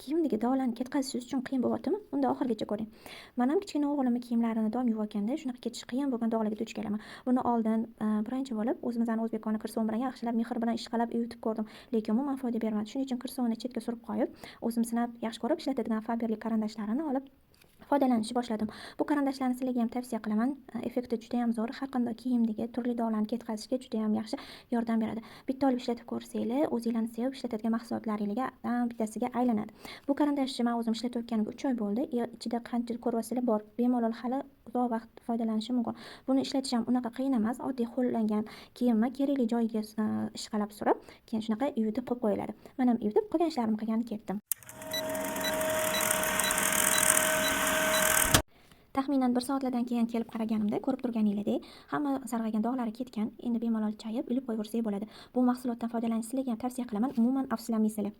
kiyimdagi dog'larni ketkazish uchun qiyin bo'lyaptimi? Unda oxirigacha ko'ring. Men ham kichkina o'g'limni kiyimlarini doim yuvayotganda shunaqa ketishi qiyin bo'lgan dog'larga duch kelaman. Buni oldin birinchi bo'lib o'zimizning o'zbekona kirso'm bilan yaxshilab mehr bilan ishqalab yuvitib ko'rdim, lekin umuman foyda bermadi. Shuning uchun kirsovni chetga surib qo'yib, o'zim sinab yaxshi ko'rib ishlatadigan Faberlic qarandashlarini olib foydalanishni boshladim. Bu qarandashlarni sizlarga ham tavsiya qilaman. Effekti juda ham zo'r. Har qanday kiyimdagi turli dog'larni ketkazishga juda ham yaxshi yordam beradi. Bitta olib ishlatib ko'rsanglar, o'zinglarni sevib ishlatadigan mahsulotlaringizdan bittasiga aylanadi. Bu qarandashni men o'zim ishlatayotganimga 3 oy bo'ldi. Ichida qancha ko'ryapsizlar bor. Bemalol hali uzoq vaqt foydalanishim mumkin. Buni ishlatish ham unaqa qiyin emas. Oddiy ho'llangan kiyimni kerakli joyiga ishqalab surib, keyin shunaqa yuvitib qo'yib qo'yiladi. Men ham yuvitib qolgan ishlarimni qilgani ketdim. Taxminan 1 soatlardan keyin kelib qaraganimda ko'rib turganinglardek, hamma sarg'aygan dog'lari ketgan. Endi bemalol chayib, ilib qo'yaversangiz bo'ladi. Bu mahsulotdan foydalanishingizni sizlarga ham tavsiya qilaman. Umuman afsuslanmaysizlar.